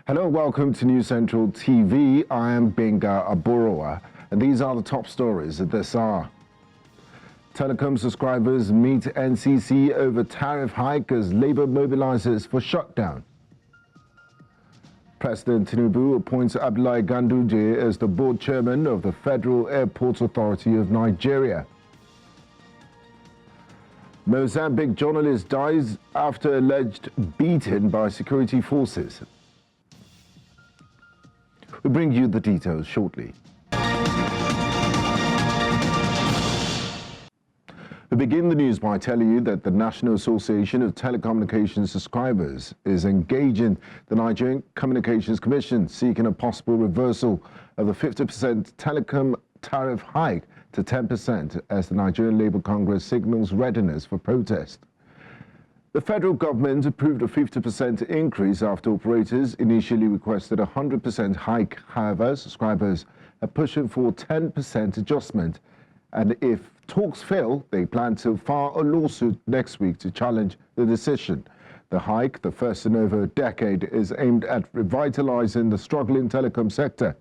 Hello, welcome to News Central TV. I am Benga Aborowa, and these are the top stories at this hour. Telecom subscribers meet NCC over tariff hike as Labour mobilizes for shutdown. President Tinubu appoints Abdullahi Ganduje as the board chairman of the Federal Airports Authority of Nigeria. Mozambique journalist dies after alleged beating by security forces. We'll bring you the details shortly. We begin the news by telling you that the National Association of Telecommunications Subscribers is engaging the Nigerian Communications Commission seeking a possible reversal of the 50% telecom tariff hike to 10% as the Nigerian Labour Congress signals readiness for protest. The federal government approved a 50% increase after operators initially requested a 100% hike. However, subscribers are pushing for 10% adjustment. And if talks fail, they plan to file a lawsuit next week to challenge the decision. The hike, the first in over a decade, is aimed at revitalizing the struggling telecom sector.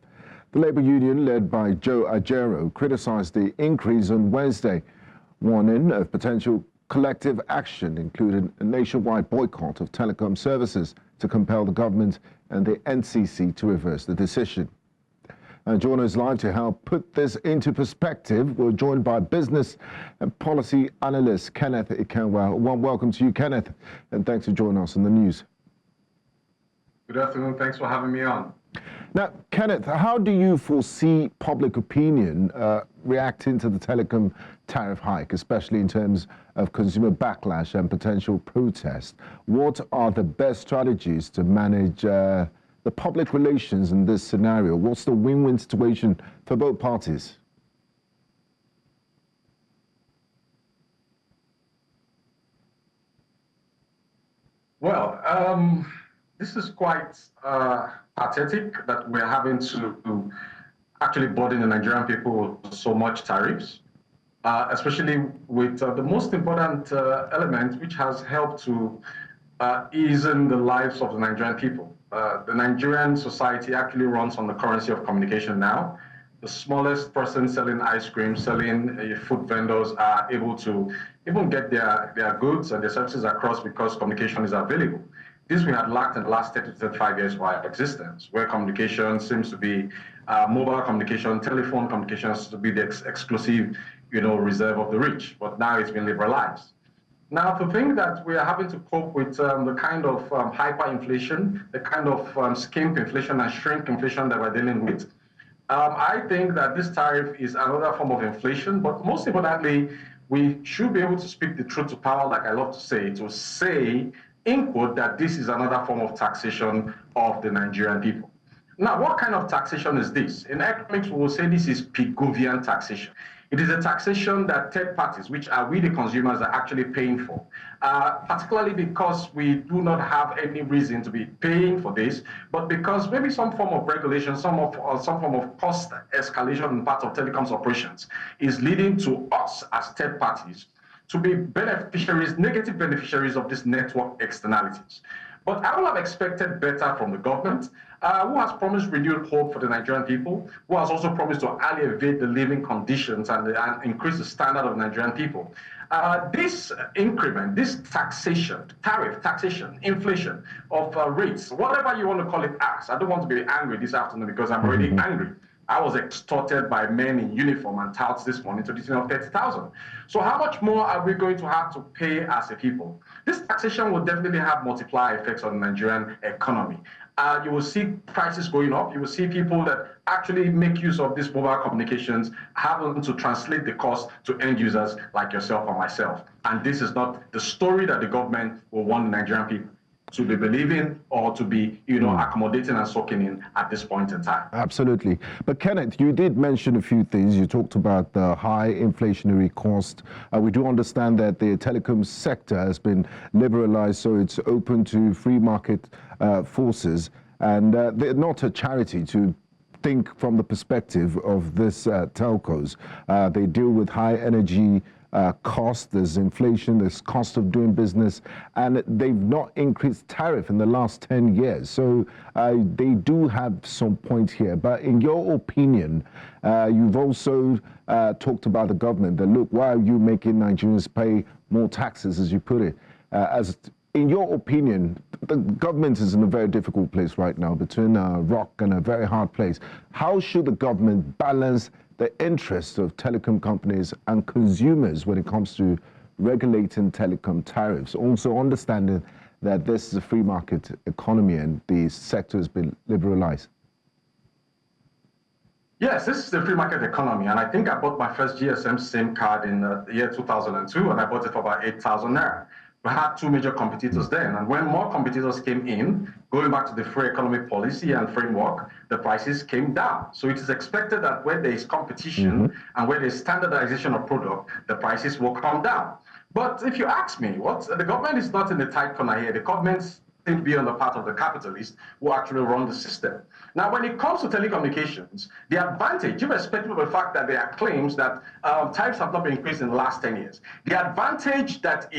The Labour Union, led by Joe Ajibola, criticized the increase on Wednesday, warning of potential collective action, including a nationwide boycott of telecom services to compel the government and the NCC to reverse the decision. And joining us live to help put this into perspective, we're joined by business and policy analyst Kenneth Ikenwa. One welcome to you, Kenneth, and thanks for joining us on the news. Good afternoon. Thanks for having me on. Now, Kenneth, how do you foresee public opinion reacting to the telecom tariff hike, especially in terms of consumer backlash and potential protest? What are the best strategies to manage the public relations in this scenario? What's the win-win situation for both parties? Well, this is quite pathetic that we're having to actually burden the Nigerian people with so much tariffs, especially with the most important element which has helped to ease in the lives of the Nigerian people. The Nigerian society actually runs on the currency of communication now. The smallest person selling ice cream, selling food vendors are able to even get their goods and their services across because communication is available. This we had lacked in the last 30 to 35 years of our existence, where communication seems to be mobile communication, telephone communications to be the exclusive, reserve of the rich. But now it's been liberalized. Now, to think that we are having to cope with the kind of hyperinflation, the kind of skimp inflation and shrink inflation that we're dealing with, I think that this tariff is another form of inflation. But most importantly, we should be able to speak the truth to power, like I love to say, in quote, that this is another form of taxation of the Nigerian people. Now, what kind of taxation is this? In economics, we will say this is Pigouvian taxation. It is a taxation that third parties, which are we the consumers, are actually paying for, particularly because we do not have any reason to be paying for this, but because maybe some form of regulation, some form of cost escalation in part of telecoms operations is leading to us as third parties to be beneficiaries, negative beneficiaries of these network externalities. But I would have expected better from the government, who has promised renewed hope for the Nigerian people, who has also promised to alleviate the living conditions and increase the standard of Nigerian people. This increment, this taxation, tariff, taxation, inflation of rates, whatever you want to call it as. I don't want to be angry this afternoon because I'm already angry. I was extorted by men in uniform and touts this morning to the tune of 30,000. So how much more are we going to have to pay as a people? This taxation will definitely have multiplier effects on the Nigerian economy. You will see prices going up. You will see people that actually make use of these mobile communications having to translate the cost to end users like yourself or myself. And this is not the story that the government will want the Nigerian people to be believing or to be, accommodating and soaking in at this point in time. Absolutely. But Kenneth, you did mention a few things. You talked about the high inflationary cost. We do understand that the telecom sector has been liberalized, so it's open to free market forces. And they're not a charity to think from the perspective of this telcos. They deal with high energy cost, there's inflation, there's cost of doing business, and they've not increased tariff in the last 10 years. So they do have some point here. But in your opinion, you've also talked about the government, that look, why are you making Nigerians pay more taxes, as you put it? In your opinion, the government is in a very difficult place right now, between a rock and a very hard place. How should the government balance the interests of telecom companies and consumers when it comes to regulating telecom tariffs? Also understanding that this is a free market economy and the sector has been liberalized. Yes, this is the free market economy, and I think I bought my first GSM SIM card in the year 2002, and I bought it for about 8,000 naira. We had two major competitors then, and when more competitors came in, going back to the free economic policy and framework, the prices came down. So it is expected that where there is competition and where there is standardization of product, the prices will come down. But if you ask me, the government is not in the tight corner here. The government seems to be on the part of the capitalists who actually run the system. Now, when it comes to telecommunications, the advantage, irrespective of the fact that there are claims that tariffs have not been increased in the last 10 years, the advantage that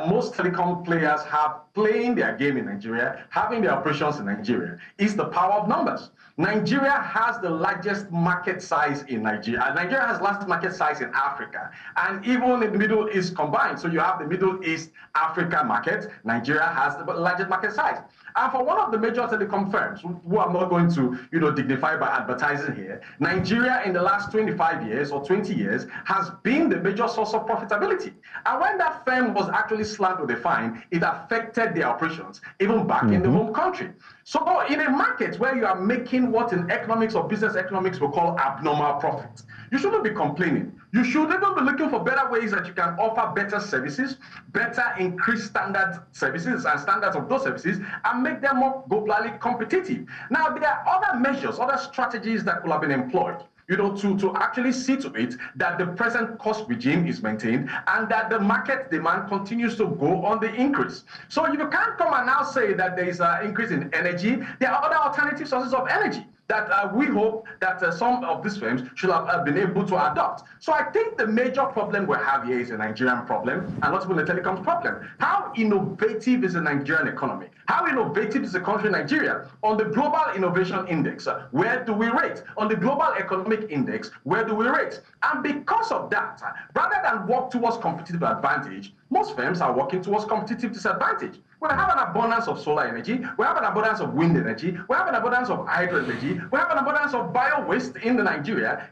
most telecom players have playing their game in Nigeria, having their operations in Nigeria, is the power of numbers. Nigeria has the largest market size in Nigeria. Nigeria has the largest market size in Africa, and even in the Middle East combined. So you have the Middle East Africa market. Nigeria has the largest market size. And for one of the major telecom firms, who I'm not going to dignify by advertising here, Nigeria in the last 25 years or 20 years has been the major source of profitability. And when that firm was actually slammed with a fine, it affected their operations, even back in the home country. So in a market where you are making what in economics or business economics we call abnormal profits, you shouldn't be complaining. You should even be looking for better ways that you can offer better services, better increased standard services and standards of those services, and make them more globally competitive. Now, there are other measures, other strategies that could have been employed, to actually see to it that the present cost regime is maintained and that the market demand continues to go on the increase. So you can't come and now say that there is an increase in energy. There are other alternative sources of energy that we hope that some of these firms should have been able to adopt. So I think the major problem we have here is a Nigerian problem and not even a telecoms problem. How innovative is the Nigerian economy? How innovative is the country Nigeria? On the Global Innovation Index, where do we rate? On the Global Economic Index, where do we rate? And because of that, rather than work towards competitive advantage, most firms are working towards competitive disadvantage. We have an abundance of solar energy, we have an abundance of wind energy, we have an abundance of hydro energy, we have an abundance of bio waste in the Nigeria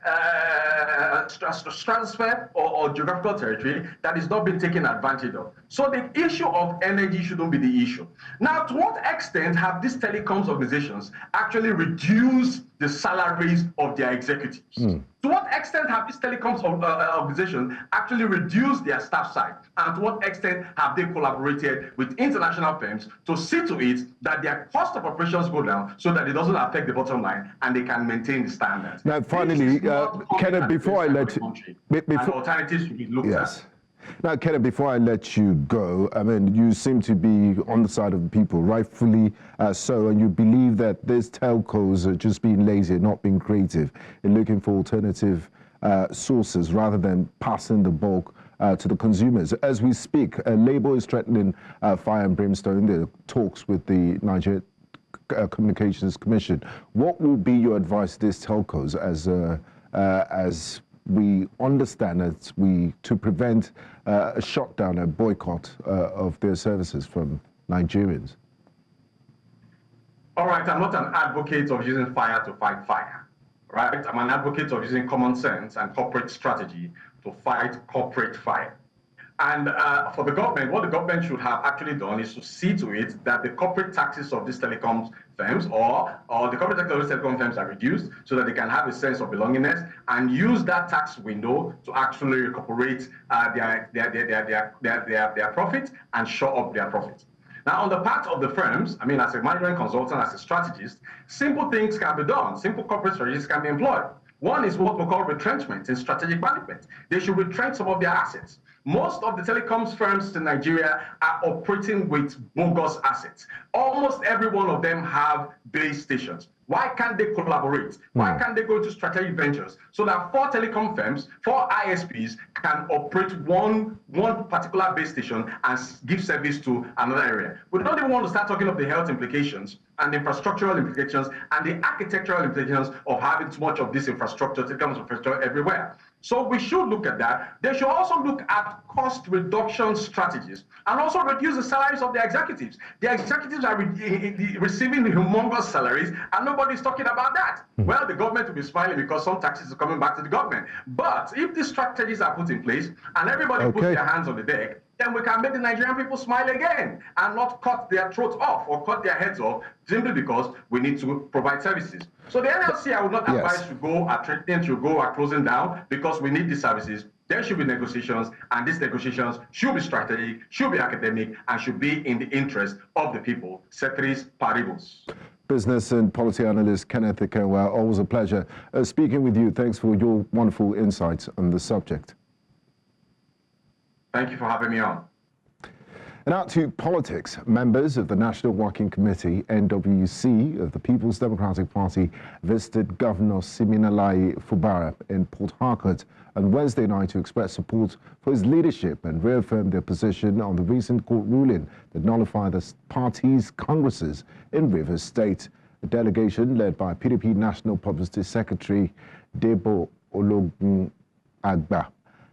transfer or geographical territory that is not being taken advantage of. So the issue of energy shouldn't be the issue. Now, to what extent have these telecoms organizations actually reduced the salaries of their executives? To what extent have these telecoms organizations actually reduced their staff size? And to what extent have they collaborated with international firms to see to it that their cost of operations go down so that it doesn't affect the bottom line and they can maintain the standards? Now, finally, Kenneth, before I let you... alternatives should be looked at. Now, Kenneth, before I let you go, I mean, you seem to be on the side of the people, rightfully so, and you believe that these telcos are just being lazy, not being creative, in looking for alternative sources rather than passing the bulk to the consumers. As we speak, Labour is threatening fire and brimstone. There are talks with the Nigerian Communications Commission. What will be your advice to these telcos as we understand that to prevent a shutdown, a boycott of their services from Nigerians? All right, I'm not an advocate of using fire to fight fire, right? I'm an advocate of using common sense and corporate strategy to fight corporate fire. And for the government, what the government should have actually done is to see to it that the corporate taxes of these telecoms firms or the corporate taxes of these telecom firms are reduced so that they can have a sense of belongingness and use that tax window to actually recuperate their profit and show up their profit. Now, on the part of the firms, I mean, as a management consultant, as a strategist, simple things can be done. Simple corporate strategies can be employed. One is what we call retrenchment in strategic management. They should retrench some of their assets. Most of the telecoms firms in Nigeria are operating with bogus assets. Almost every one of them have base stations. Why can't they collaborate? Why can't they go into strategic ventures so that 4 telecom firms, 4 ISPs can operate one particular base station and give service to another area? We don't even want to start talking of the health implications and the infrastructural implications and the architectural implications of having too much of this infrastructure, telecom infrastructure everywhere. So we should look at that. They should also look at cost reduction strategies and also reduce the salaries of the executives. The executives are receiving humongous salaries and nobody's talking about that. Well, the government will be smiling because some taxes are coming back to the government. But if these strategies are put in place and everybody puts their hands on the deck, then we can make the Nigerian people smile again and not cut their throats off or cut their heads off simply because we need to provide services. So the NLC, I would not advise to go at threatening to go at closing down because we need these services. There should be negotiations, and these negotiations should be strategic, should be academic, and should be in the interest of the people. Ceteris paribus. Business and policy analyst Kenneth Ekenwa, always a pleasure speaking with you. Thanks for your wonderful insights on the subject. Thank you for having me on. And out to politics. Members of the National Working Committee, NWC, of the People's Democratic Party visited Governor Siminalayi Fubara in Port Harcourt on Wednesday night to express support for his leadership and reaffirm their position on the recent court ruling that nullified the party's congresses in Rivers State. A delegation led by PDP National Publicity Secretary Debo Ologun Agba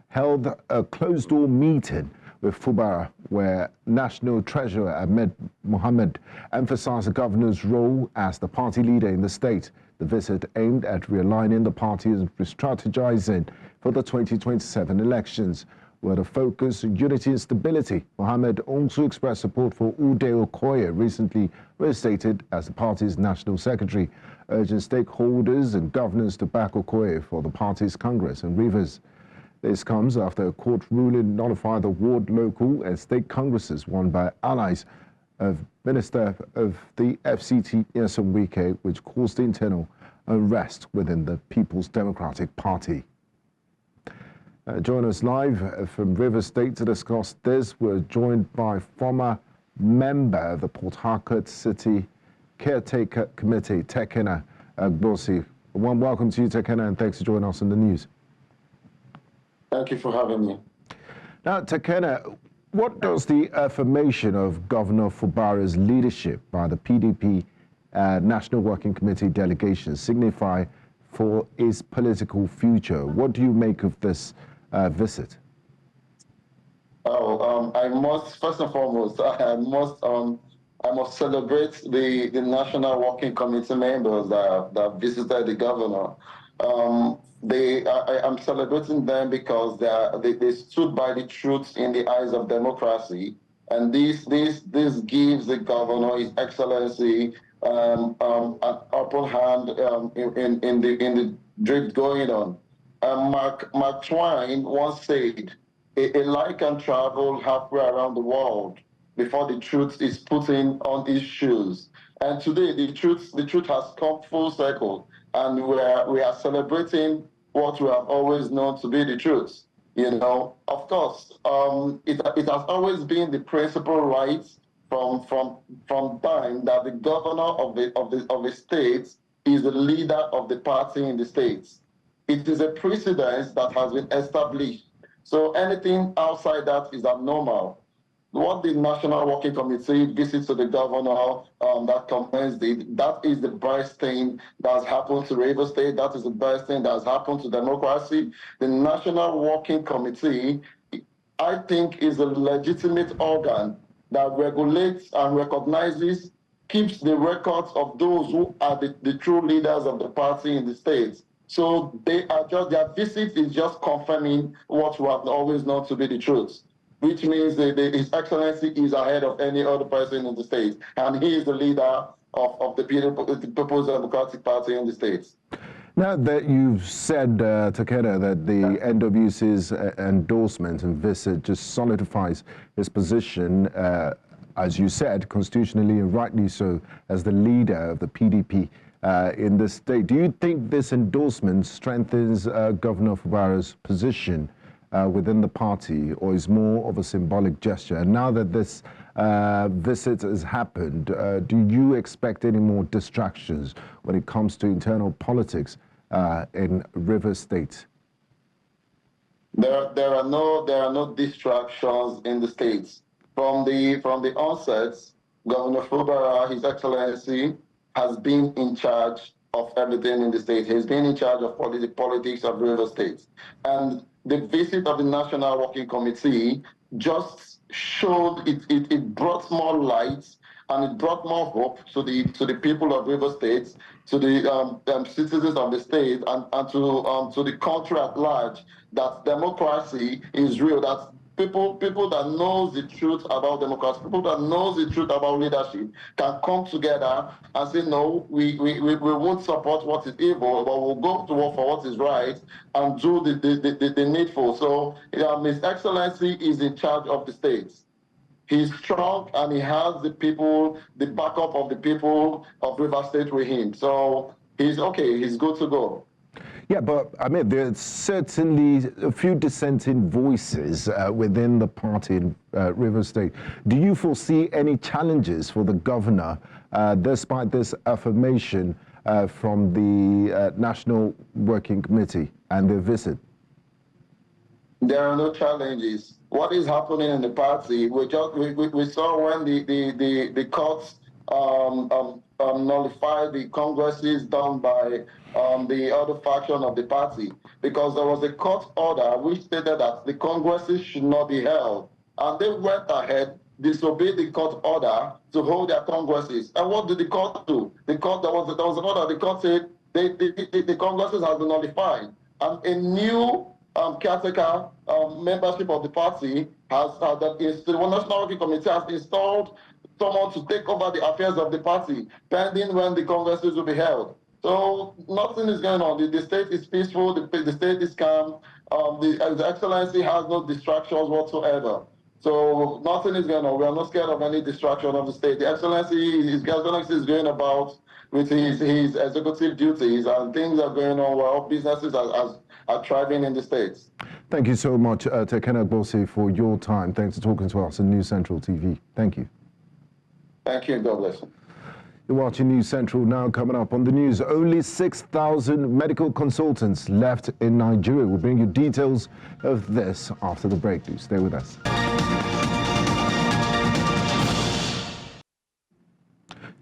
held a closed-door meeting with Fubara, where National Treasurer Ahmed Mohammed emphasized the governor's role as the party leader in the state. The visit aimed at realigning the party and re-strategizing for the 2027 elections, where the focus on unity and stability. Mohammed also expressed support for Ude Okoye, recently reinstated as the party's national secretary, urging stakeholders and governors to back Okoye for the party's Congress in Rivers. This comes after a court ruling nullified the ward, local and state congresses won by allies of Minister of the FCT Nyesom Wike, which caused internal unrest within the People's Democratic Party. Join us live from Rivers State to discuss this. We're joined by former member of the Port Harcourt City Caretaker Committee, Tekena Agbosi. A warm welcome to you, Tekena, and thanks for joining us in the news. Thank you for having me. Now, Tekena, what does the affirmation of Governor Fubara's leadership by the PDP National Working Committee delegation signify for his political future? What do you make of this visit? I must, first and foremost, I must celebrate the National Working Committee members that visited the governor. I'm celebrating them because they stood by the truth in the eyes of democracy, and this gives the governor, His Excellency, an upper hand in the drift going on. Mark Twain once said, "A lie can travel halfway around the world before the truth is put on its shoes." And today, the truth has come full circle, and we are celebrating what we have always known to be the truth. You know, of course, it has always been the principal right from time that the governor of the state is the leader of the party in the states. It is a precedence that has been established. So anything outside that is abnormal. What the National Working Committee visits to the governor that comments, that is the best thing that has happened to Rivers State. That is the best thing that has happened to democracy. The National Working Committee, I think, is a legitimate organ that regulates and recognizes, keeps the records of those who are the true leaders of the party in the states. So their visit is just confirming what we have always known to be the truth, which means that His Excellency is ahead of any other person in the States, and he is the leader of the People's Democratic Party in the States. Now that you've said, Tekena, that the NWC's endorsement and visit just solidifies his position, as you said, constitutionally and rightly so, as the leader of the PDP in the state. Do you think this endorsement strengthens Governor Fubara's position within the party, or is more of a symbolic gesture? And now that this visit has happened, do you expect any more distractions when it comes to internal politics in Rivers State? There are no distractions in the states. From the onset, Governor Fubara, His Excellency, has been in charge of everything in the state. He's been in charge of politics of River State. And the visit of the National Working Committee just showed it brought more light and it brought more hope to the people of River State, to the citizens of the state, and to the country at large, that democracy is real, that people that knows the truth about democracy, people that knows the truth about leadership can come together and say, no, we won't support what is evil, but we'll go to work for what is right and do the needful. So His Excellency is in charge of the states. He's strong and he has the people, the backup of the people of River State with him. So he's okay, he's good to go. Yeah, but I mean, there's certainly a few dissenting voices within the party in River State. Do you foresee any challenges for the governor, despite this affirmation from the National Working Committee and their visit? There are no challenges. What is happening in the party? We saw when the courts nullified the congresses done by the other faction of the party, because there was a court order which stated that the congresses should not be held, and they went ahead, disobeyed the court order to hold their congresses. And what did the court do? The court there was an order. The court said the congresses have been nullified, and a new caretaker membership of the party the National Working Committee has installed someone to take over the affairs of the party, pending when the congresses will be held. So nothing is going on. The state is peaceful. The state is calm. The Excellency has no distractions whatsoever. So nothing is going on. We are not scared of any distraction of the state. The Excellency is going about with his executive duties, and things are going on well. Businesses are thriving in the states. Thank you so much, Tekena Bosi, for your time. Thanks for talking to us on News Central TV. Thank you. Thank you. God bless you. You're watching News Central now. Coming up on the news, only 6,000 medical consultants left in Nigeria. We'll bring you details of this after the break. Do stay with us.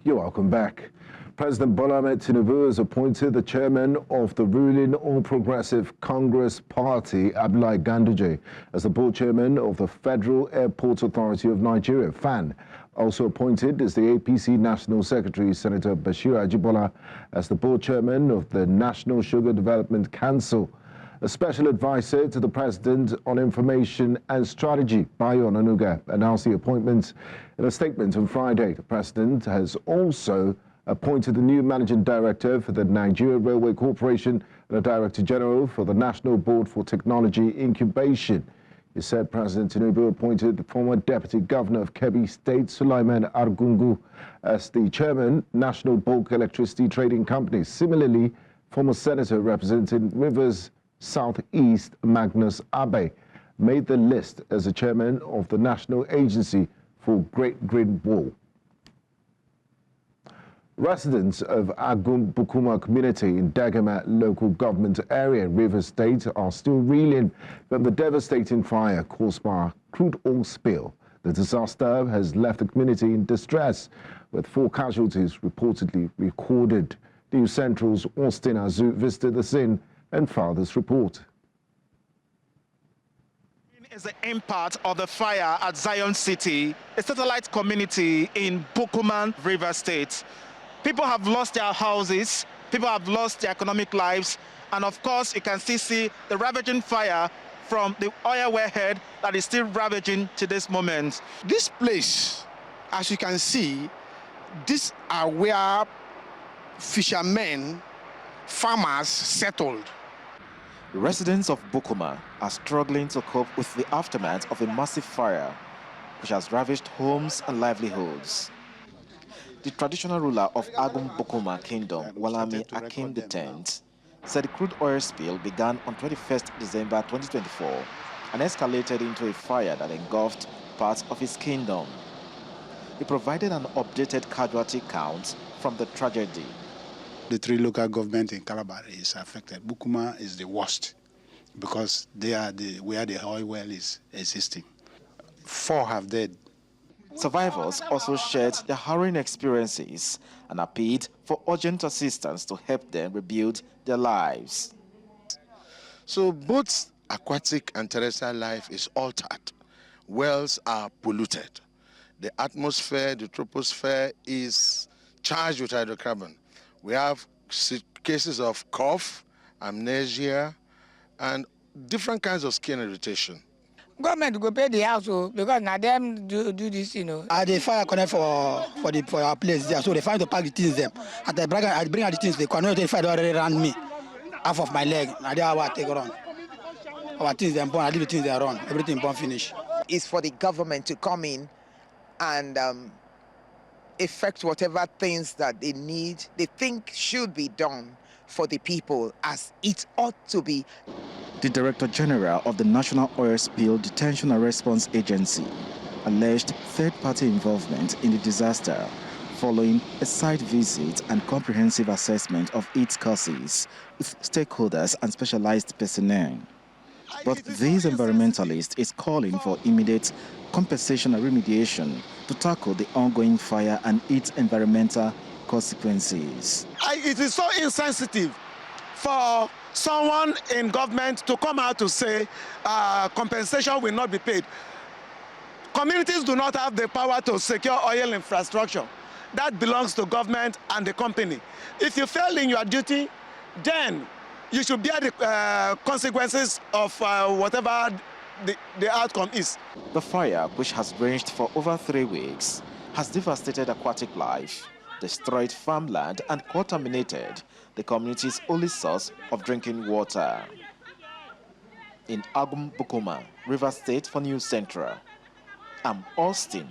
You're welcome back. President Bola Tinubu has appointed the chairman of the ruling All Progressive Congress Party, Abdullahi Ganduje, as the board chairman of the Federal Airports Authority of Nigeria, FAN. Also appointed is the APC National Secretary, Senator Bashiru Ajibola, as the board chairman of the National Sugar Development Council. A special advisor to the President on Information and Strategy, Bayo Onanuga, announced the appointment in a statement on Friday. The President has also appointed the new Managing Director for the Nigerian Railway Corporation and a Director General for the National Board for Technology Incubation. He said President Tinubu appointed the former Deputy Governor of Kebbi State, Sulaiman Argungu, as the Chairman, National Bulk Electricity Trading Company. Similarly, former Senator representing Rivers Southeast, Magnus Abe, made the list as the Chairman of the National Agency for Great Green Wall. Residents of Argungu community in Dagama local government area in Rivers State are still reeling from the devastating fire caused by a crude oil spill. The disaster has left the community in distress, with 4 casualties reportedly recorded. News Central's Austin Azu visited the scene and filed this report. Is the impact of the fire at Zion City, a satellite community in Bukuman, Rivers State. People have lost their houses, people have lost their economic lives, and of course you can still see the ravaging fire from the oil wellhead that is still ravaging to this moment. This place, as you can see, these are where fishermen, farmers settled. Residents of Bukuma are struggling to cope with the aftermath of a massive fire, which has ravaged homes and livelihoods. The traditional ruler of Agum Bukuma Kingdom, Walami Akim X, said the crude oil spill began on 21st December 2024 and escalated into a fire that engulfed parts of his kingdom. He provided an updated casualty count from the tragedy. The 3 local governments in Calabar is affected. Bukuma is the worst because they are where the oil well is existing. 4 have died. Survivors also shared their harrowing experiences and appealed for urgent assistance to help them rebuild their lives. So both aquatic and terrestrial life is altered. Wells are polluted. The atmosphere, the troposphere is charged with hydrocarbon. We have cases of cough, amnesia, and different kinds of skin irritation. Government go pay the house because now them do this, you know. They fire connect for our place there, so they find to pack the things them. And I bring out the things. They cannot fire already ran me half of my leg. Now they are what take run. Our things them born, I leave the things they run. Everything born finish. It's for the government to come in and effect whatever things that they need, they think should be done for the people as it ought to be. The Director General of the National Oil Spill Detention and Response Agency alleged third-party involvement in the disaster following a site visit and comprehensive assessment of its causes with stakeholders and specialized personnel. But this environmentalist is calling for immediate compensation and remediation to tackle the ongoing fire and its environmental consequences. It is so insensitive for someone in government to come out to say compensation will not be paid. Communities do not have the power to secure oil infrastructure. That belongs to government and the company. If you fail in your duty, then you should bear the consequences of whatever the outcome is. The fire, which has raged for over 3 weeks, has devastated aquatic life, destroyed farmland, and contaminated the community's only source of drinking water. In Bukuma, Rivers State for News Central, I'm Austin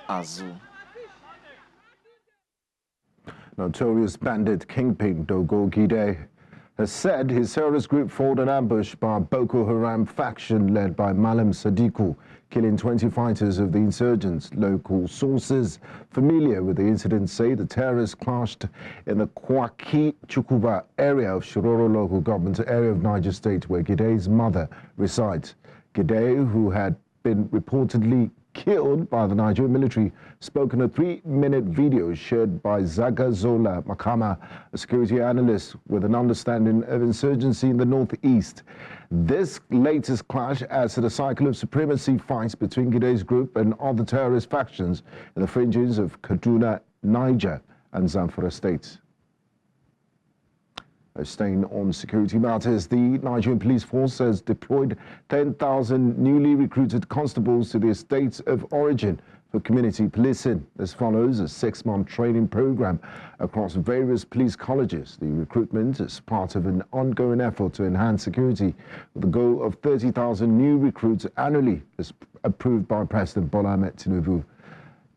Azu. Notorious bandit kingpin Dogo Gide has said his terrorist group foiled an ambush by a Boko Haram faction led by Malam Sadiku, killing 20 fighters of the insurgents. Local sources familiar with the incident say the terrorists clashed in the Kwaki Chukuba area of Shiroro local government area of Niger State, where Gide's mother resides. Gide, who had been reportedly killed by the Nigerian military, spoke in a 3-minute video shared by Zagazola Makama, a security analyst with an understanding of insurgency in the northeast. This latest clash adds to the cycle of supremacy fights between Gide's group and other terrorist factions in the fringes of Kaduna, Niger, and Zamfara states. Staying on security matters, the Nigerian police force has deployed 10,000 newly recruited constables to the states of origin for community policing. This follows a 6-month training program across various police colleges. The recruitment is part of an ongoing effort to enhance security with the goal of 30,000 new recruits annually, as approved by President Bola Tinubu.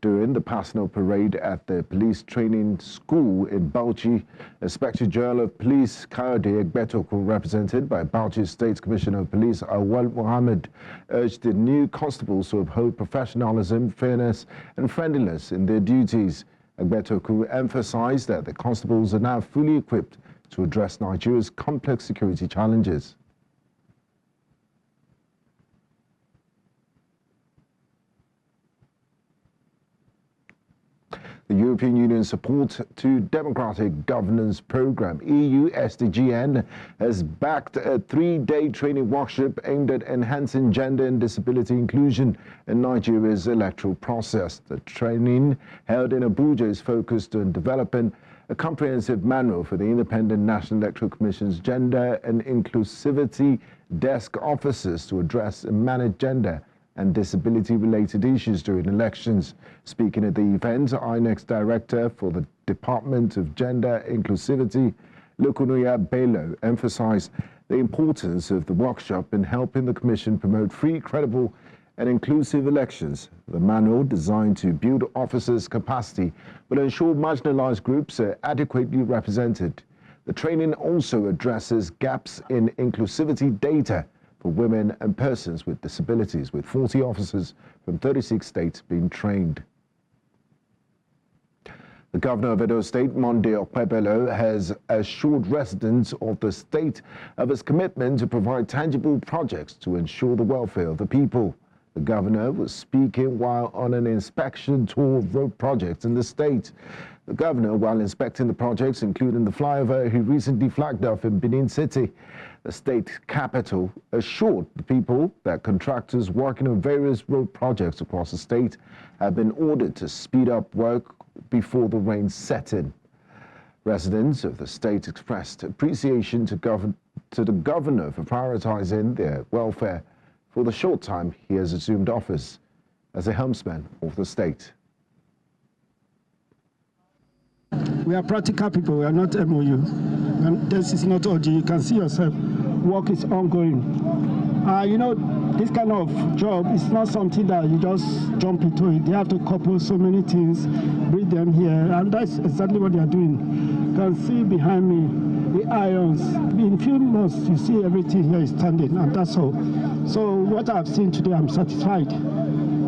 During the personal parade at the police training school in Bauchi, Inspector General of Police Kayode Egbetokun, represented by Bauchi State Commissioner of Police Awal Mohammed, urged the new constables to uphold professionalism, fairness and friendliness in their duties. Egbetokun emphasized that the constables are now fully equipped to address Nigeria's complex security challenges. The European Union's Support to Democratic Governance Programme, EU SDGN, has backed a 3-day training workshop aimed at enhancing gender and disability inclusion in Nigeria's electoral process. The training, held in Abuja, is focused on developing a comprehensive manual for the Independent National Electoral Commission's Gender and Inclusivity Desk officers to address and manage gender and disability-related issues during elections. Speaking at the event, INEC's Director for the Department of Gender Inclusivity, Lukunuya Bello, emphasized the importance of the workshop in helping the Commission promote free, credible, and inclusive elections. The manual, designed to build officers' capacity, will ensure marginalized groups are adequately represented. The training also addresses gaps in inclusivity data for women and persons with disabilities, with 40 officers from 36 states being trained. The governor of Edo State, Monday Okpebholo, has assured residents of the state of his commitment to provide tangible projects to ensure the welfare of the people. The governor was speaking while on an inspection tour of road projects in the state. The governor, while inspecting the projects, including the flyover he recently flagged off in Benin City, the state capital, assured the people that contractors working on various road projects across the state have been ordered to speed up work before the rain set in. Residents of the state expressed appreciation to the governor for prioritizing their welfare for the short time he has assumed office as a helmsman of the state. We are practical people, we are not MOU. And this is not OG. You can see yourself, work is ongoing. You know, this kind of job is not something that you just jump into it. They have to couple so many things, bring them here, and that's exactly what they are doing. You can see behind me the irons. In a few months, you see everything here is standing, and that's all. So what I've seen today, I'm satisfied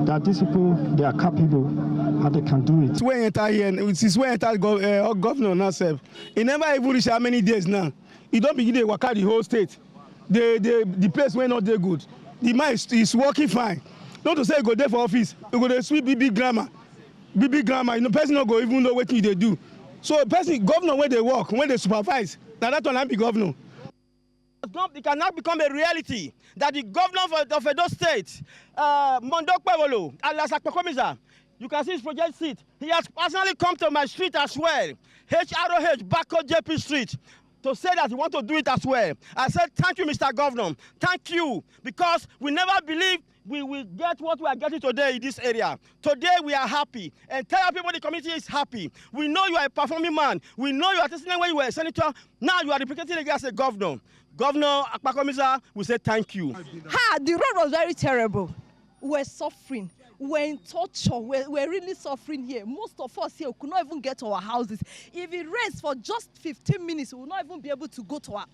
that these people, they are capable and they can do it. When enter here, since when enter governor now, he never even reach how many days now. He don't begin to work out the whole state. The place went not there good. The man is working fine. Not to say he go there for office, he go there sweep big grammar. You know, person not go even know what they do. So person, governor when they work, when they supervise, now that one be governor. It cannot become a reality that the governor of Edo State, Mondo Okpebholo, alias Akpekomisa, you can see his project seat. He has personally come to my street as well, HROH, Bako JP Street, to say that he want to do it as well. I said, thank you, Mr. Governor. Thank you, because we never believed we will get what we are getting today in this area. Today we are happy, and tell people the community is happy. We know you are a performing man. We know you are testing when you were a senator. Now you are replicating again as a governor. Governor Akpakomisa, we say thank you. The road was very terrible. We're suffering. We're in torture. We're really suffering here. Most of us here could not even get to our houses. If it rains for just 15 minutes, we will not even be able to go to our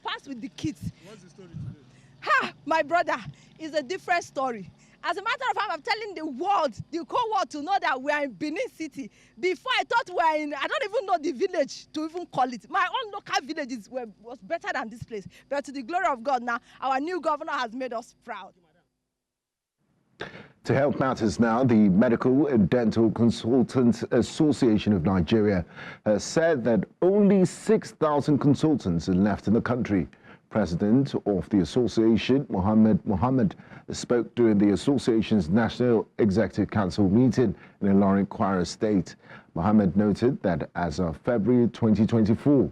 pass with the kids. What's the story today? My brother, it's a different story. As a matter of fact, I'm telling the world, the whole world, to know that we are in Benin City. Before I thought we were in, I don't even know the village to even call it. My own local villages was better than this place. But to the glory of God now, our new governor has made us proud. To help matters now, the Medical and Dental Consultants Association of Nigeria has said that only 6,000 consultants are left in the country. President of the association, Mohammed, spoke during the association's National Executive Council meeting in Ilorin, Kwara State. Mohammed noted that as of February 2024,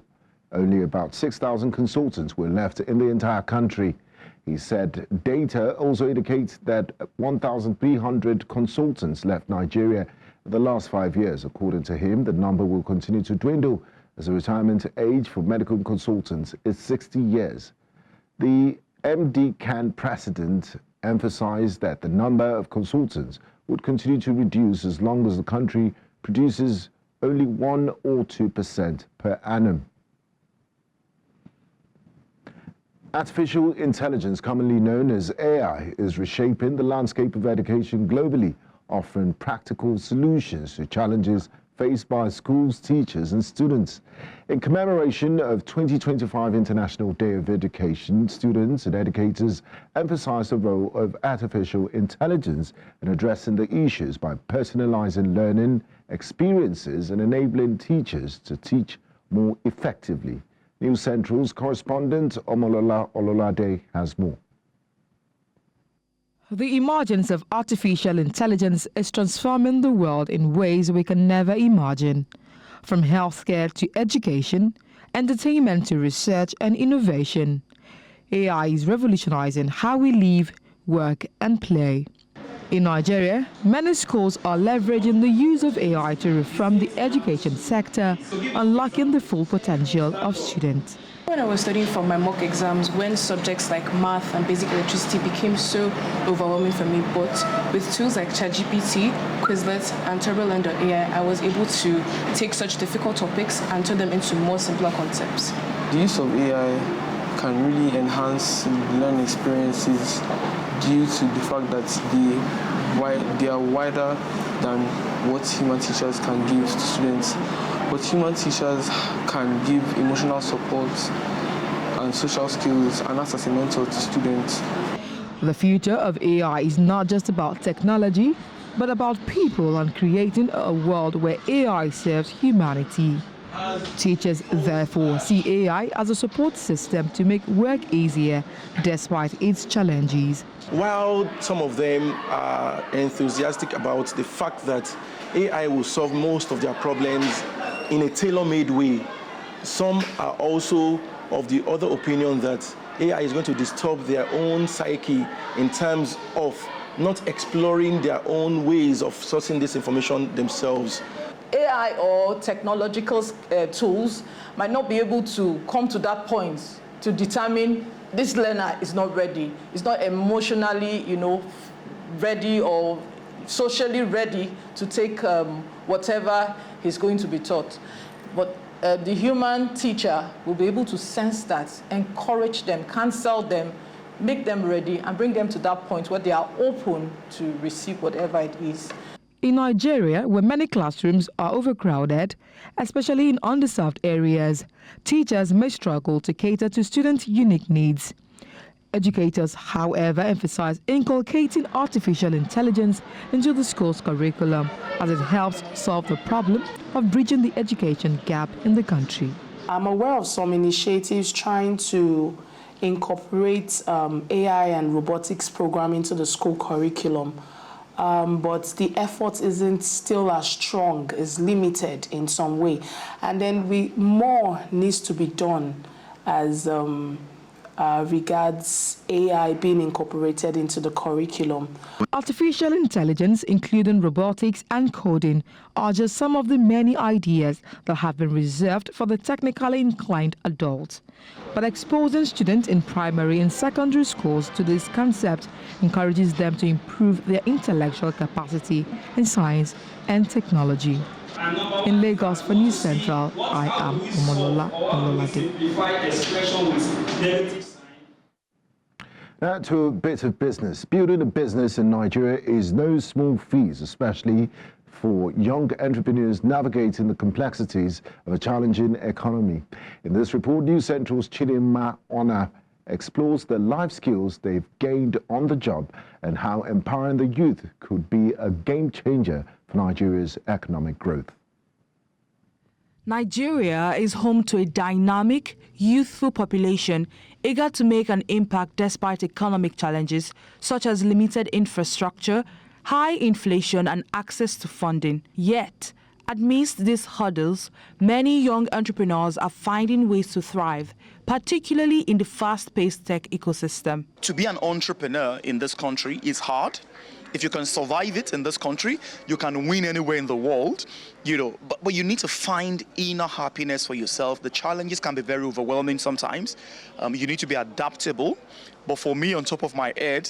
only about 6,000 consultants were left in the entire country. He said data also indicates that 1,300 consultants left Nigeria in the last 5 years. According to him, the number will continue to dwindle as the retirement age for medical consultants is 60 years. The MD-CAN president emphasized that the number of consultants would continue to reduce as long as the country produces only 1 or 2% per annum. Artificial intelligence, commonly known as AI, is reshaping the landscape of education globally, offering practical solutions to challenges faced by schools, teachers and students. In commemoration of 2025 International Day of Education, students and educators emphasize the role of artificial intelligence in addressing the issues by personalizing learning experiences and enabling teachers to teach more effectively. News Central's correspondent Omolola Ololade has more. The emergence of artificial intelligence is transforming the world in ways we can never imagine. From healthcare to education, entertainment to research and innovation, AI is revolutionizing how we live, work and play. In Nigeria, many schools are leveraging the use of AI to reform the education sector, unlocking the full potential of students. When I was studying for my mock exams, when subjects like math and basic electricity became so overwhelming for me, but with tools like ChatGPT, Quizlet, and TurboLearn.ai, I was able to take such difficult topics and turn them into more simpler concepts. The use of AI can really enhance learning experiences due to the fact that they are wider than what human teachers can give to students. But human teachers can give emotional support and social skills and act as a mentor to students. The future of AI is not just about technology, but about people and creating a world where AI serves humanity. Teachers therefore see AI as a support system to make work easier despite its challenges. While some of them are enthusiastic about the fact that AI will solve most of their problems in a tailor-made way, some are also of the other opinion that AI is going to disturb their own psyche in terms of not exploring their own ways of sourcing this information themselves. AI or technological tools might not be able to come to that point to determine this learner is not ready, is not emotionally, ready or socially ready to take whatever he's going to be taught. But the human teacher will be able to sense that, encourage them, counsel them, make them ready, and bring them to that point where they are open to receive whatever it is. In Nigeria, where many classrooms are overcrowded, especially in underserved areas, teachers may struggle to cater to students' unique needs. Educators, however, emphasize inculcating artificial intelligence into the school's curriculum as it helps solve the problem of bridging the education gap in the country. I'm aware of some initiatives trying to incorporate AI and robotics program into the school curriculum. But the effort isn't still as strong, is limited in some way. And then more needs to be done as regards AI being incorporated into the curriculum. Artificial intelligence, including robotics and coding, are just some of the many ideas that have been reserved for the technically inclined adults. But exposing students in primary and secondary schools to this concept encourages them to improve their intellectual capacity in science and technology. In Lagos for News Central, I am Omolola Ololade. Now to a bit of business. Building a business in Nigeria is no small feat, especially for young entrepreneurs navigating the complexities of a challenging economy. In this report, News Central's Chidinma Ona explores the life skills they've gained on the job and how empowering the youth could be a game changer for Nigeria's economic growth. Nigeria is home to a dynamic, youthful population eager to make an impact despite economic challenges such as limited infrastructure, high inflation and access to funding. Yet, amidst these hurdles, many young entrepreneurs are finding ways to thrive, particularly in the fast-paced tech ecosystem. To be an entrepreneur in this country is hard. If you can survive it in this country, you can win anywhere in the world, but you need to find inner happiness for yourself. The challenges can be very overwhelming sometimes. You need to be adaptable. But for me, on top of my head,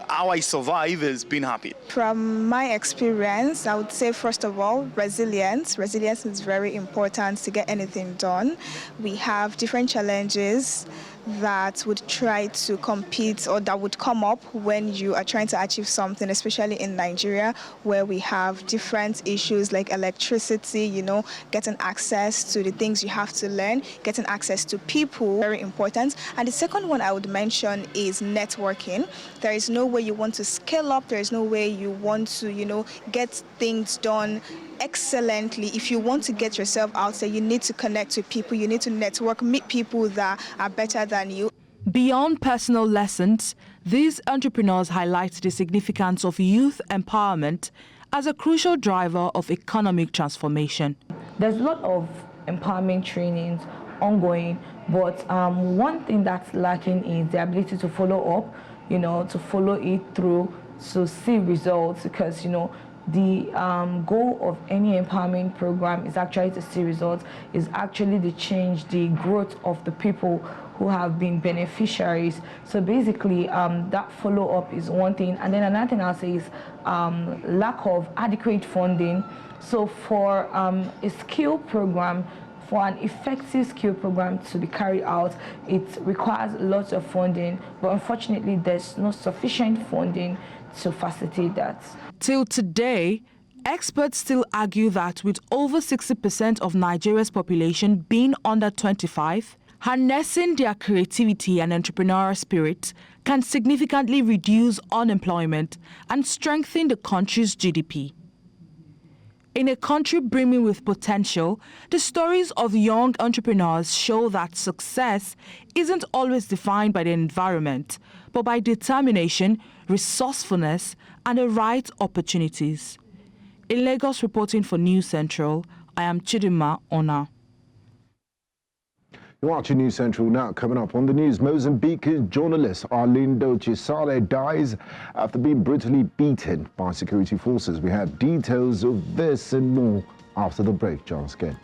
how I survive is being happy. From my experience, I would say, first of all, resilience. Resilience is very important to get anything done. We have different challenges that would try to compete or that would come up when you are trying to achieve something, especially in Nigeria, where we have different issues like electricity, getting access to the things you have to learn, getting access to people, very important. And the second one I would mention is networking. There is no way you want to scale up, there is no way you want to, get things done excellently. If you want to get yourself out there, you need to connect to people, you need to network, meet people that are better than you. Beyond personal lessons, these entrepreneurs highlight the significance of youth empowerment as a crucial driver of economic transformation. There's a lot of empowerment trainings ongoing, but one thing that's lacking is the ability to follow up, to follow it through, to see results, because, the goal of any empowerment program is actually to see results, is actually to change the growth of the people who have been beneficiaries. So basically, that follow-up is one thing. And then another thing I'll say is lack of adequate funding. So for a skill program for an effective skill program to be carried out, it requires lots of funding, but unfortunately there's no sufficient funding to facilitate that. Till today, experts still argue that with over 60% of Nigeria's population being under 25, harnessing their creativity and entrepreneurial spirit can significantly reduce unemployment and strengthen the country's GDP. In a country brimming with potential, the stories of young entrepreneurs show that success isn't always defined by the environment, but by determination, resourcefulness, and the right opportunities. In Lagos, reporting for News Central, I am Chidima Ona. You're watching News Central now. Coming up on the news, Mozambique journalist Arlindo Chisale dies after being brutally beaten by security forces. We have details of this and more after the break. John Skin.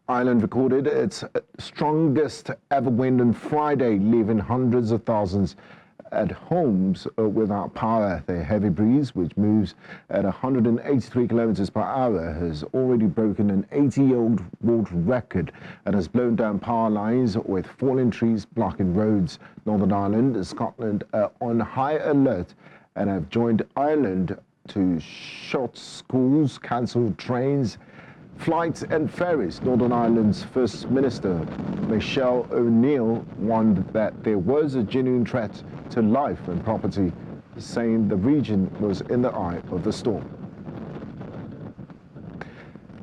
Ireland recorded its strongest ever wind on Friday, leaving hundreds of thousands at homes without power. The heavy breeze, which moves at 183 kilometers per hour, has already broken an 80-year-old world record and has blown down power lines with fallen trees blocking roads. Northern Ireland and Scotland are on high alert and have joined Ireland to shut schools, cancel trains, flights and ferries. Northern Ireland's First Minister, Michelle O'Neill, warned that there was a genuine threat to life and property, saying the region was in the eye of the storm.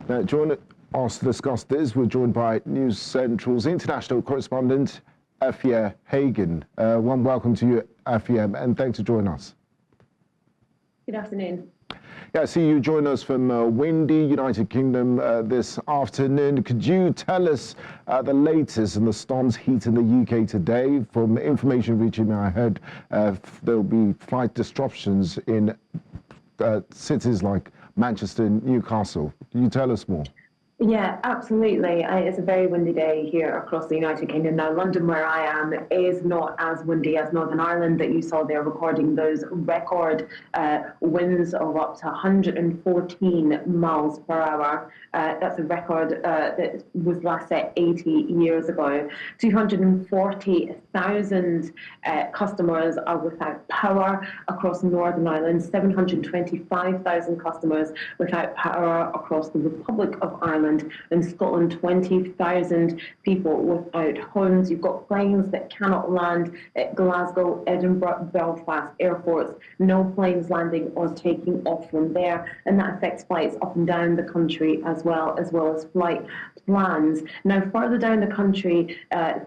Now, join us to discuss this, we're joined by News Central's international correspondent, Afia Hagen. One welcome to you, Afia, and thanks for joining us. Good afternoon. Yeah, I see you join us from windy United Kingdom this afternoon. Could you tell us the latest in the storm's heat in the UK today? From information reaching me, I heard there'll be flight disruptions in cities like Manchester and Newcastle. Can you tell us more? Yeah, absolutely. It's a very windy day here across the United Kingdom. Now, London, where I am, is not as windy as Northern Ireland that you saw there, recording those record winds of up to 114 miles per hour. That's a record that was last set 80 years ago. 240,000 customers are without power across Northern Ireland, 725,000 customers without power across the Republic of Ireland. In Scotland, 20,000 people without homes. You've got planes that cannot land at Glasgow, Edinburgh, Belfast airports. No planes landing or taking off from there, and that affects flights up and down the country as well as flight plans. Now, further down the country,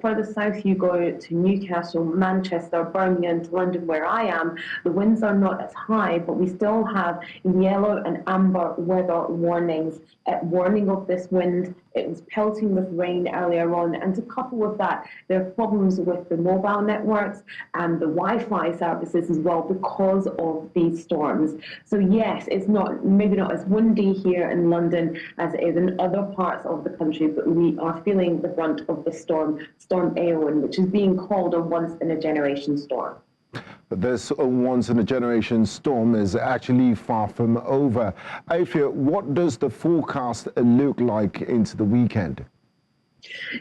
further south you go to Newcastle, Manchester, Birmingham, to London, where I am, the winds are not as high, but we still have yellow and amber weather warnings. Warning of this wind. It was pelting with rain earlier on, and to couple with that, there are problems with the mobile networks and the Wi-Fi services as well because of these storms. So yes, it's maybe not as windy here in London as it is in other parts of the country, but we are feeling the brunt of the storm Eowyn, which is being called a once-in-a-generation storm. This once-in-a-generation storm is actually far from over. Afia, what does the forecast look like into the weekend?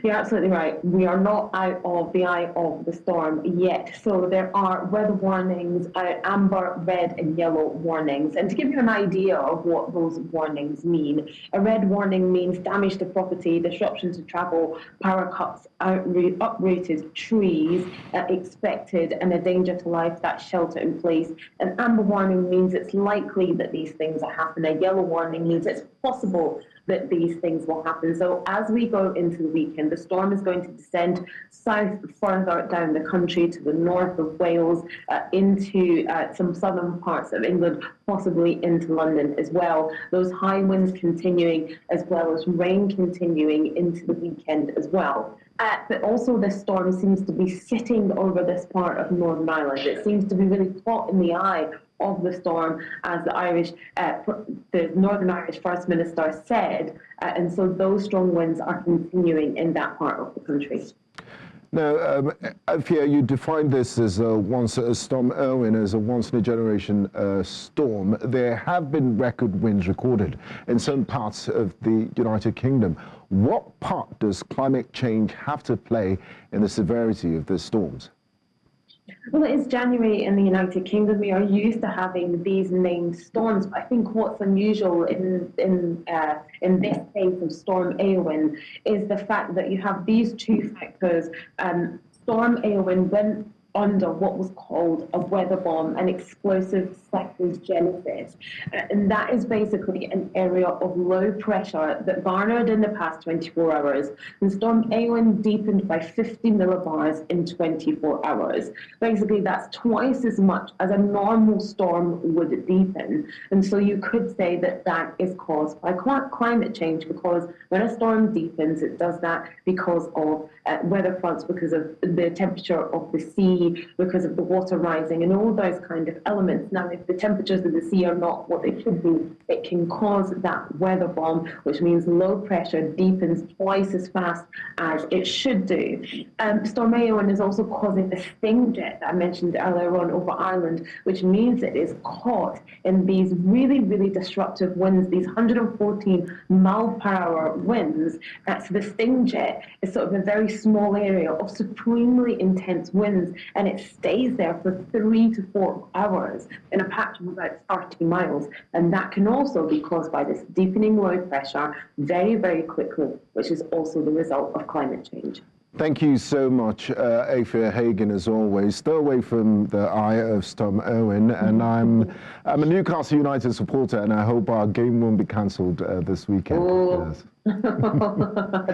You're absolutely right. We are not out of the eye of the storm yet. So there are weather warnings, amber, red and yellow warnings. And to give you an idea of what those warnings mean, a red warning means damage to property, disruption to travel, power cuts, uprooted trees expected, and a danger to life, that's shelter in place. An amber warning means it's likely that these things are happening. A yellow warning means it's possible that these things will happen. So as we go into the weekend, the storm is going to descend south further down the country to the north of Wales, into some southern parts of England, possibly into London as well. Those high winds continuing, as well as rain continuing into the weekend as well. But also this storm seems to be sitting over this part of Northern Ireland. It seems to be really caught in the eye of the storm, as the Northern Irish First Minister said, and so those strong winds are continuing in that part of the country. Now, Afia, you defined this as Storm Irwin as a once-in-a-generation storm. There have been record winds recorded in some parts of the United Kingdom. What part does climate change have to play in the severity of the storms? Well, it's January in the United Kingdom. We are used to having these named storms, but I think what's unusual in this case of Storm Eowyn is the fact that you have these two factors. Storm Eowyn went under what was called a weather bomb, an explosive cyclone genesis. And that is basically an area of low pressure that garnered in the past 24 hours. And Storm Eowyn deepened by 50 millibars in 24 hours. Basically, that's twice as much as a normal storm would deepen. And so you could say that that is caused by climate change, because when a storm deepens, it does that because of weather fronts, because of the temperature of the sea, because of the water rising and all those kind of elements. Now, if the temperatures of the sea are not what they should be, it can cause that weather bomb, which means low pressure deepens twice as fast as it should do. Storm Eowyn is also causing the sting jet that I mentioned earlier on over Ireland, which means it is caught in these really, really disruptive winds, these 114 mile per hour winds. So the sting jet is sort of a very small area of supremely intense winds, and it stays there for 3 to 4 hours in a patch of about 30 miles. And that can also be caused by this deepening low pressure very, very quickly, which is also the result of climate change. Thank you so much, Afia Hagen, as always. Stay away from the eye of Storm Irwin. And I'm a Newcastle United supporter, and I hope our game won't be cancelled this weekend. Oh, yes.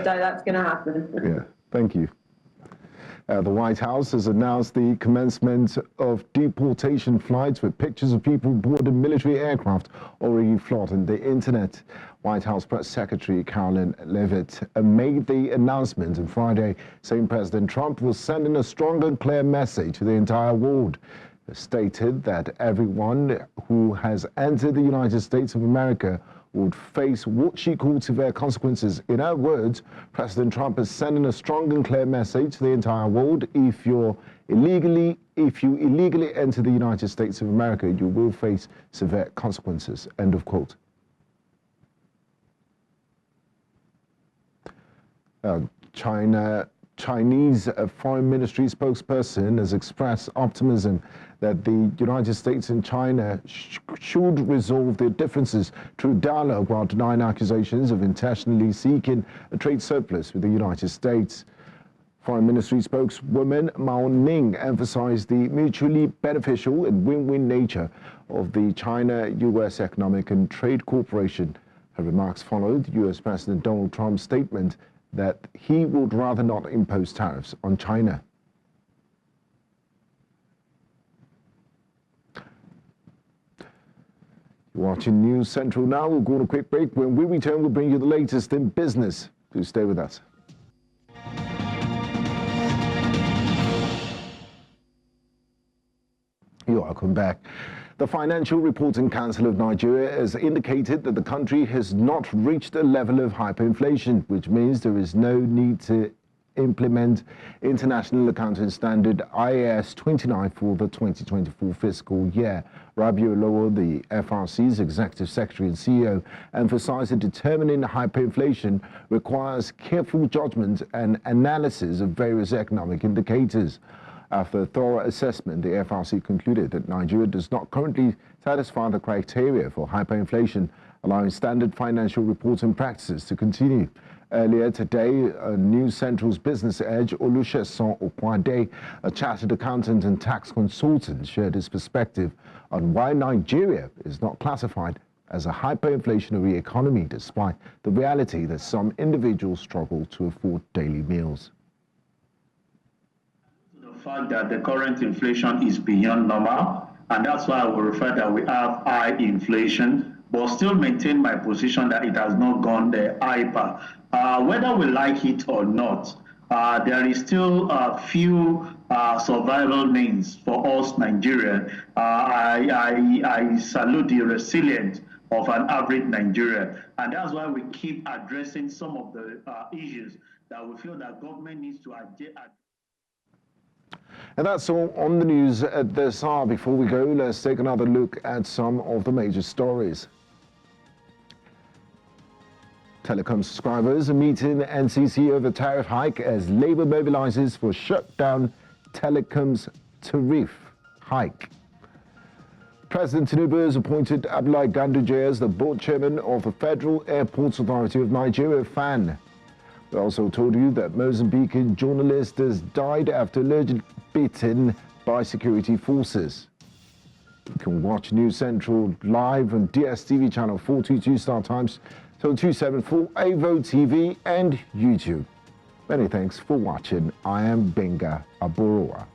That's going to happen. Yeah, thank you. The White House has announced the commencement of deportation flights with pictures of people boarding military aircraft already flooding the internet. White House Press Secretary Caroline Leavitt made the announcement on Friday, saying President Trump was sending a strong and clear message to the entire world. It stated that everyone who has entered the United States of America would face what she called severe consequences. In her words, President Trump is sending a strong and clear message to the entire world. If you illegally enter the United States of America, you will face severe consequences. End of quote. Chinese Foreign Ministry spokesperson has expressed optimism that the United States and China should resolve their differences through dialogue while denying accusations of intentionally seeking a trade surplus with the United States. Foreign Ministry spokeswoman Mao Ning emphasized the mutually beneficial and win-win nature of the China-U.S. Economic and Trade Cooperation. Her remarks followed U.S. President Donald Trump's statement that he would rather not impose tariffs on China. You're watching News Central now. We'll go on a quick break. When we return, we'll bring you the latest in business. Do stay with us. You're welcome back. The Financial Reporting Council of Nigeria has indicated that the country has not reached a level of hyperinflation, which means there is no need to implement International Accounting Standard IAS 29 for the 2024 fiscal year. Rabiu Olowo, the FRC's Executive Secretary and CEO, emphasized that determining hyperinflation requires careful judgment and analysis of various economic indicators. After a thorough assessment, the FRC concluded that Nigeria does not currently satisfy the criteria for hyperinflation, allowing standard financial reporting practices to continue. Earlier today, News Central's Business Edge, Olusegun Okwade, a chartered accountant and tax consultant, shared his perspective on why Nigeria is not classified as a hyperinflationary economy, despite the reality that some individuals struggle to afford daily meals. The fact that the current inflation is beyond normal, and that's why I will refer that we have high inflation, but still maintain my position that it has not gone hyper. Whether we like it or not, there is still a few survival means for us Nigerians. I salute the resilience of an average Nigerian, and that's why we keep addressing some of the issues that we feel that government needs to address. And that's all on the news at this hour. Before we go, let's take another look at some of the major stories. Telecom subscribers are meeting the NCC over tariff hike as Labour mobilises for shutdown telecoms tariff hike. President Tinubu has appointed Abdullahi Ganduje as the board chairman of the Federal Airports Authority of Nigeria, FAN. We also told you that Mozambican journalist has died after allegedly beaten by security forces. You can watch News Central live on DSTV channel 422 Star Times, channel 274, AVO TV and YouTube. Many thanks for watching. I am Benga Aboroa.